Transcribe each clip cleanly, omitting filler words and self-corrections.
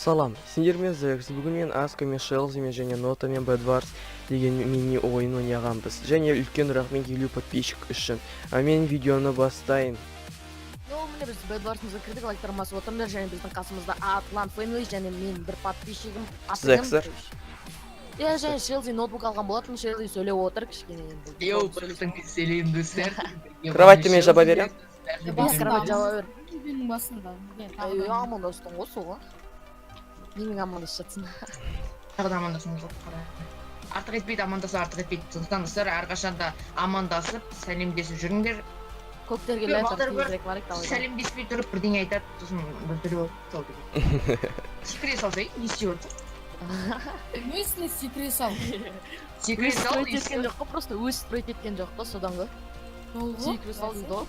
Салам, сендермен Зекс. Бүгін мен Аскамен, Шелзимен және Нотамен Бэдварс деген мини ойын ойнағанбыз. Және үлкен рахмет елу подписчик үшін. Мен видеоны бастайын. Міне біз Бэдварсымызға кірдік, лайктар басып отырмыз және біздің қасымызда Атлан Фэмили және мен бір подписчигім Зексер. Және Шелзи ноутбук алған болатын, Шелзи сөйлеп отыр кішкене енді. Йоу, біріктің сөйлейін достар. Кроватьты мен жаба берем. Кровать жаба бер. Менің басында. Амандастың ғой сол ғой. Немен амандасып жатсың? Тағы да амандасың жоқ қара. Артық етпейді, амандаса артық етпейді. Сондықтан достар әрқашанда амандасып, сәлемдесіп жүріңдер. Көктерге ләйтар тезірек барайық та. Сәлемдеспей тұрып бірдеңе айтады, сосын біртүрлі болып салды. Секре салсай, не істеп отыр? Мысли секре сал. Секре сал, Стройт еткен жоқ қой, просто өз стройт еткен жоқ қой, содан ғой. Секре сал дейді ғой.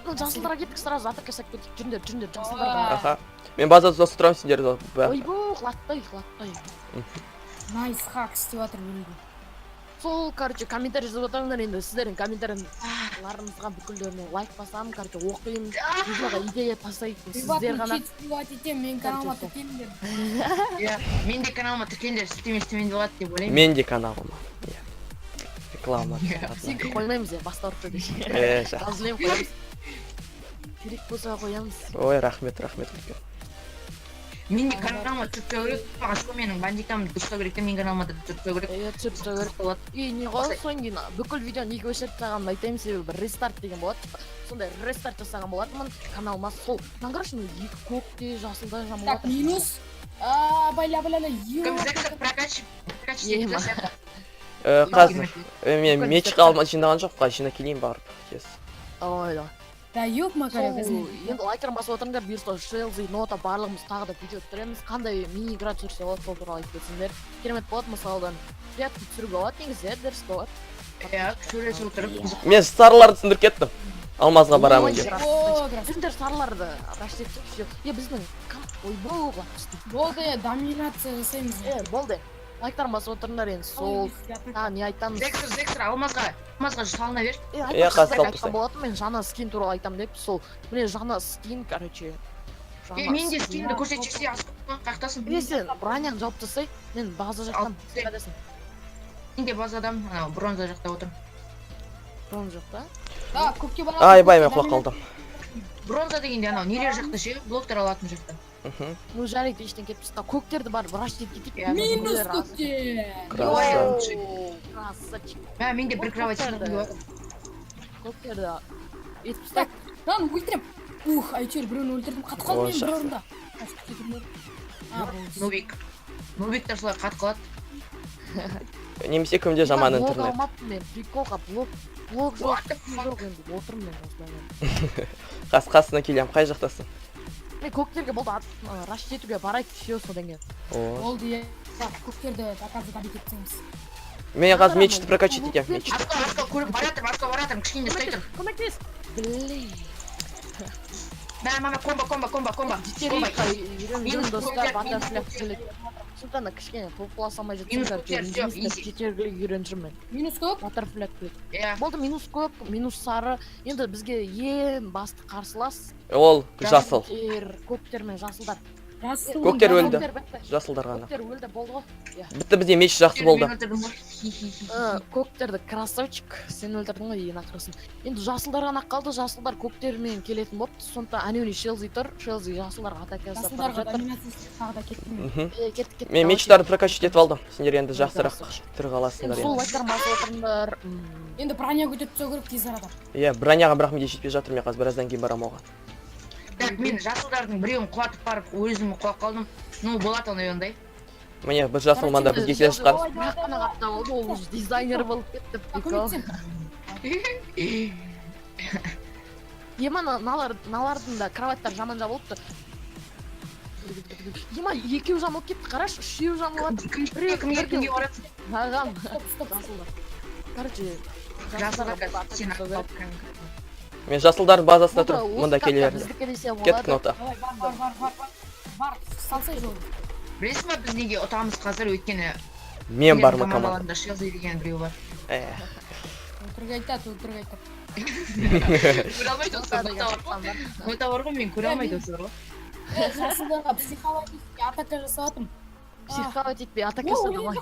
Жасылдарға кеттік, сразу атыр кәсіп кеттік, жүріндер, жасылдарға. Аха. Мен базада досы тұрамын сендерді. Ойбу, қылаттай. Найс хак істеп жатыр бөлігі. Сол, короче, комментарий жазып отырыңдар енді, сіздердің комментарийларыңызға бүкілдеріне лайк басамын, короче, оқиын, видеоға идея тастайын, сіздер ғана. Приват етем, мен каналыма тіркеліңдер. Мен де каналыма тіркеліңдер, сілтеме болады деп ойлаймын. Мен де каналыма. Реклама. Сен қоймаймыз я, баста ұртты деші. Жақсы. Қалжылем қоямыз. Керек болса қоямыз. Ой, рахмет үлкен. Мен де каналыма түртпеу керек, ашқы менің бандикамды дұрыстау керек, мен каналыма да түртпеу керек. Түсіріп керек болады. Не ғой, соң кейін бүкіл видеоны екі өшіріп тағанын айтайын, себебі бір рестарт деген болады. Сондай рестарт жасаған болатынмын, каналыма сол. Мынан қарашы, екі көкте, жасылда жамылып Так, жатыр. минус. Байла, Комзекті прокачив Қазір, мен меч қалма жинаған жоқ, жина келейін барып. Ой, да. Да, yok Макария, біздің. Енді лайктарын басып отырыңдар, бұйырса Шелзи, Нота барлығымыз тағы да видео түсіреміз. Қандай мини-игра түсірсе болады, сол туралы айтып кетсеңдер. Керемет болады, мысалдан. Приятный түсіруге болады, негізі, дәріс болады. сөйлесіп отырып. Мен сарыларды түсіндіріп кеттім. Алмазға барамын деп. Сіздер сарыларды раштеп түсіп. Біздің ойбау Болды, доминация жасаймыз. болды. Лайктарын басып отырыңдар енді сол. Не айтамыз? Зексер, алмазға салына бер. Қазір салып айтқан болатын, мен жаңа скин туралы айтам деп, сол. Міне жаңа скин, короче. Мен де скинді көрсетшексе асқыпқан қақтасын. Сен броняны жауып тастай, мен база жақтан қадасың. Мен де базадам, бронза жақта отырм. Бронза жоқ та? Да, көпке барады. Айбай, мен құлақ қалдым. Бронза дегенде нелер жақта ше, блоктар алатын жақта. Ну жарайды, ештен кетпіз. Көктерді бар, раштеп кетейік. Минус көпте. Красавчик. Мен де бір кровать сынып Көктерді етіп Так, lan өлтірем. Әйтеуір біреуін өлтірдім. Қатып қалды мен бір орында. Нубиктар солай қатып қалады. Немесе кімде жаман интернет. Блок алмаппын мен, приколға блок жоқ енді, отырмын мен осылай. Қасына келем, қай жақтасың? Мен көктерге болды раш етуге барайық, все содан кейін. Болды, е. Көктерді показывать обед етсеңіз. Мен қазір мечті прокачать етем, мечті. Асқа көріп баратырмын, кішкене стай тұрм. Көмектес! Блин. Комба. Үйрен достар, батар фляп келек. Сұлтана кішкене толқыласамай жетсіңдер, жетерге үйрен жүрмен. Минус көп? Батар фляп келек. Болды минус көп, минус сары. Енді бізге ең басты қарсылас. Ол жасыл. Көктер мен жасылдар. Көктер өлді. Жасылдар ғана. Көктер өлді, болды ғой. Бітті бізде меч жақсы болды. Көктерді красавчик, сен өлтірдің ғой ең ақырысын. Енді жасылдар ғана қалды, жасылдар көктермен келетін бопты. Сонда әнеуіне Шелзи тұр, Шелзи жасылдарға атака жасап бара жатыр. Тағы да кеттім. Кеттік. Мен мечтарды прокачать етіп алдым. Сендер енді жақсырақ түрі қаласыңдар. Сол лайктарын басып отырыңдар. Енді броня көтеріп түсу керек тез арада. Броняға бірақ менде жетпей жатыр, мен қазір біраздан кейін барам оған. Так, мен жасылдардың біреуін құлатып барып, өзім құлап қалдым. Ну, болады ондай. Міне, бір жасыл манда бізге келе шыққан. Бірақ қана қапта болды, ол дизайнер болып кетті. Ема, налардың да кроваттар жаман жабылыпты. Ема, екеу жамылып кетті, қараш, үшеу жамылып. Кімге барасың? Маған. Стоп. Короче, Жасылға Мен жасылдардың базасына тұрып, мұнда келе берді. Кеттік Нота. Бар, салсай жол. Білесің ба біз неге ұтамыз қазір өйткені Мен бармын команда. командаларында Шелзи деген біреу бар. Өтірік айтады. Көре алмайды осы Нота бар ғой, мен көре алмайды осы бар ғой. Жасылдарға психологически атака жасаватырмын. Психовать етпей атака жасады ғой.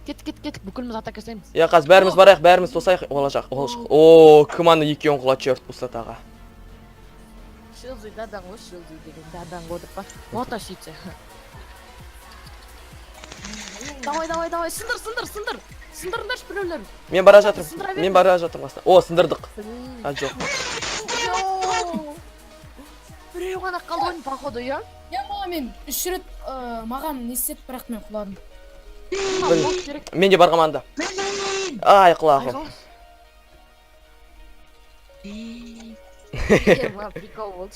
Кеттік, бүкіліміз атака жасаймыз. Я қазір бәріміз барайық, бәріміз тосайық. Олашақ. О, кіманы екеуін құла черт пустотаға. Шилзи дадан ғой, Шилзи деген дадан қодып па. Мота сөйтсе. Давай, сындыр. Сындырыңдаршы біреулер. Мен бара жатырмын аста. О, сындырдық. А, жоқ. Біреу ғана қалды ойын походу, я? Я мен 3 рет маған не істеді, бірақ мен құладым. Мен де барғам анда. Ай, құлағым. Прикол болды.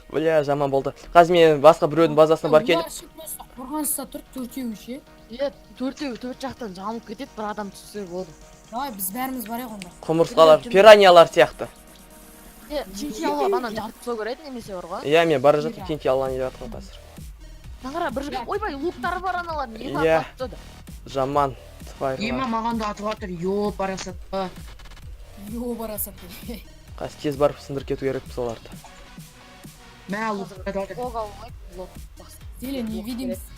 Бля, жаман болды. Қазір мен басқа біреудің базасына бар келіп. Қорғаныста тұр, 4-еу ше. Төртеу, төрт жақтан жамылып кетеді, бір адам түссе болды. Давай, біз бәріміз барайық онда. Құмырсқалар, пираньялар сияқты. Тинтиялға банан жарып тастау керек немесе бар ғой. Иә, мен бара жатырмын, тинтиялланы жатырмын қазір. Нағара бір жерге, ойбай, луктары бар аналар, не Иә. бар? Жаман. Ема маған да атып жатыр, ё парасат. Йо барасат. Қазір тез барып сындыр кету керекпіз оларды. Мә лук атып жатыр. Оға алмай, лук бас. Зелен невидимость.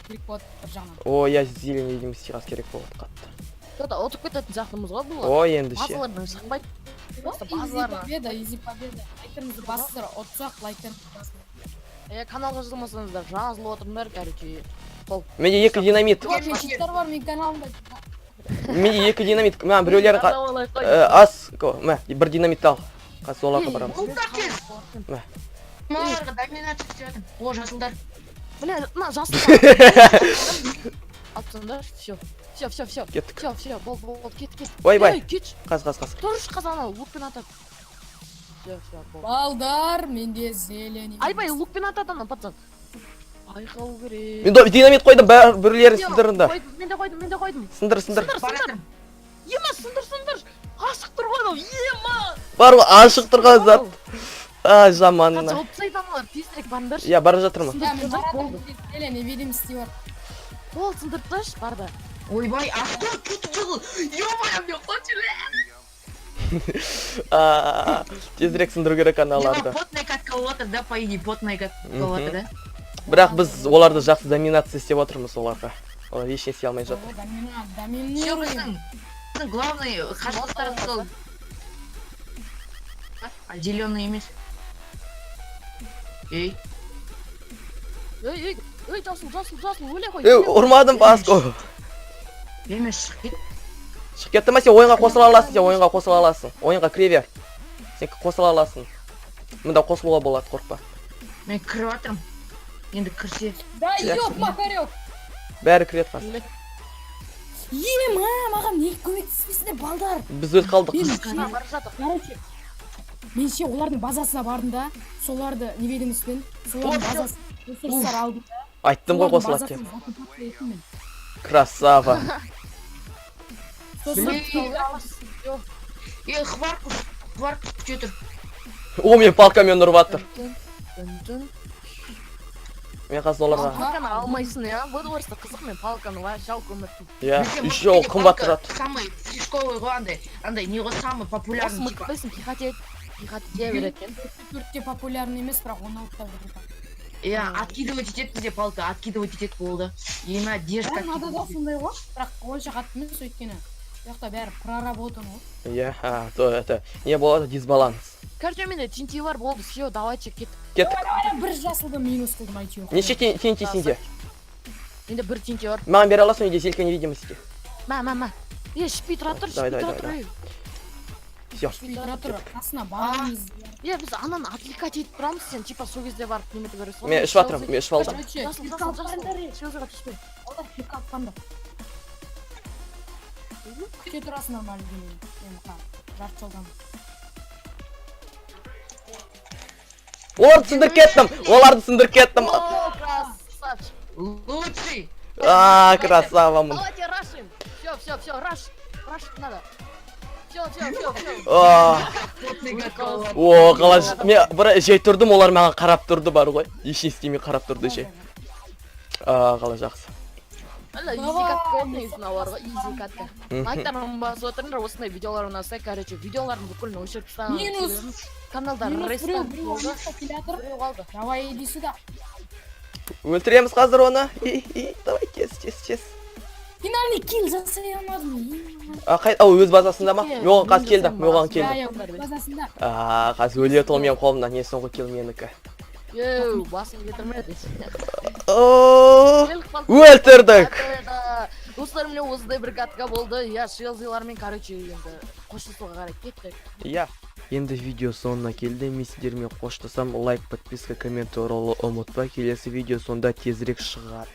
Керек болады бір жағынан. О, я зелен видимости қазір керек болады қатты. Тода отып кететін сияқтымыз ғой бұл. О, енді ше. Базалардан шықпайды. Просто Изи базаларына. победа, изи победа. Лайктеріңізді басыңыздар, отсақ лайктеріңізді басыңыздар. Каналға жазылмасаңыздар, жазылып отырыңдар, короче. Менде 2 динамит. Мен читтер бар мен каналымда. Менде 2 динамит. Мә, біреулер аз, мә, бір динамит ал. Қазір оларға барамыз. Мә. Мағарға доминация істедім. О, жасылдар. Бля, на, жасылдар. Алсаңдар, все. Кеттік. Все, бол, кет. Ойбай. Кетші. Қаз. Тұрыш қазаны, лукпен атады. Все, бол. Балдар, менде зелень. Айбай, лукпен атады ана, пацан. Айқау керек. Мен динамит қойдым, біреулерін сындырында. Мен де қойдым. Сындыр. Баратырмын. Ема, сындыр. Ашық тұр ғой анау, ема. Бар ғой, ашық тұрған зат. А, жаманына. Жауып тастайды аналар, тезірек барыңдаршы. Я бара жатырмын. Я мен баратырмын. Зелень невидимости бар. Бол, сындырып тасташы, барда. Ойбай, авто кетіп жығыл. Ё-моё, мен қочылы. Тезірек сындыру керек аналарды. Потная катка болады, да, по идее, потная катка болады, да? Бірақ біз оларды жақсы доминация істеп отырмыз оларға. Олар ешне істей алмай жатыр. Доминируем. Главный қашықтықтарымыз сол. А зеленый емес. Ей, Ей, жасыл, өле қой. Ұрмадым басқа. емес, шығып кет. Шығып кетті ма, сен ойынға қосыла аласың. Ойынға кіре бер. Сен қосыла аласың. Мұнда қосылуға болады, қорқпа. Мен кіріп жатырмын. Енді кірсе. Да, ёп, макарек. Бәрі кіреді қазір. Ема, маған не көмектеспесіңдер, балдар. Біз өз қалдық. Бар жатыр. Короче, мен ше олардың базасына бардым да, соларды невидимостьпен, солардың базасын ресурстар алдым да. Айттым ғой қосылады деп. Красава. Ей, Хваркус күте тұр. О, мен палкамен ұрып жатыр. Мен қазір оларға. Палканы алмайсың, я? Бұл орысты қызық мен палканы жалко өміртім. Иә, еще ол қымбат тұрады. Самый фишковый ғой, андай, не ғой, самый популярный Осы типа. мұтпайсың, пихатет беретін. 4-те популярный емес, бірақ 16-та жүрді. Иә, откидывать етеді бізде палка, откидывать етеді болды. Ема, дешка. Надо да сондай ғой, бірақ онша қатты емес өйткені. Жоқта бәрі проработан ғой. Иә, то это не болады дисбаланс. Короче, менде тинти бар болды, все, давайте кеттік. Бір жасылды минус қылдым айтуы. Неше тинти сенде? Менде бір тинти бар. Маған бере аласың үйде зелка невидимости. Ма. Шпи тұра тұр. Все. Тұра тұр, қасына барыңыз. Біз ананы отвлекать етіп тұрамыз, сен типа сол кезде барып неметі көресің. Мен ішіп жатырмын, мен ішіп алдым. Жасыл. Шелзіға түспе. Олар пик атқанды. Күте тұрасың нормально демейін. Мен жарты жолдан. Оларды сындырып кеттім. О, красавчик. Лучший. Красавамын. Давайте рашим. Все, раш надо. Все. О, қалай. Мен бір жай тұрдым, олар маған қарап тұрды бар ғой. Ешне істемей қарап тұрды жай. Қалай жақсы. Изи катка ойнайсың аларға, изи катка. Лайктарын басып отырыңдар, осындай видеолар ұнаса, короче, видеоларын бүкілін өшіріп тастаған. Минус. Каналда рестарт болды. Давай иди сюда. Өлтіреміз қазір оны. Давай, кес. Финальный килл жасай алмадым. Өз базасында ма? Мен қаз келдім, мен келдім. Я базасында. Қаз өле тұл мен қолымдан, не соңғы кел менікі. Йоу, басын кетірмеді. Өлтірдік! Достар, міне осындай бір катка болды. Я Шелзилармен, короче, енді қоштасуға қарай кеттік. Иә. Енді видео соңына келді. Мен сіздермен қоштасам, лайк, подписка, коммент оралу ұмытпа. Келесі видео сонда тезірек шығар.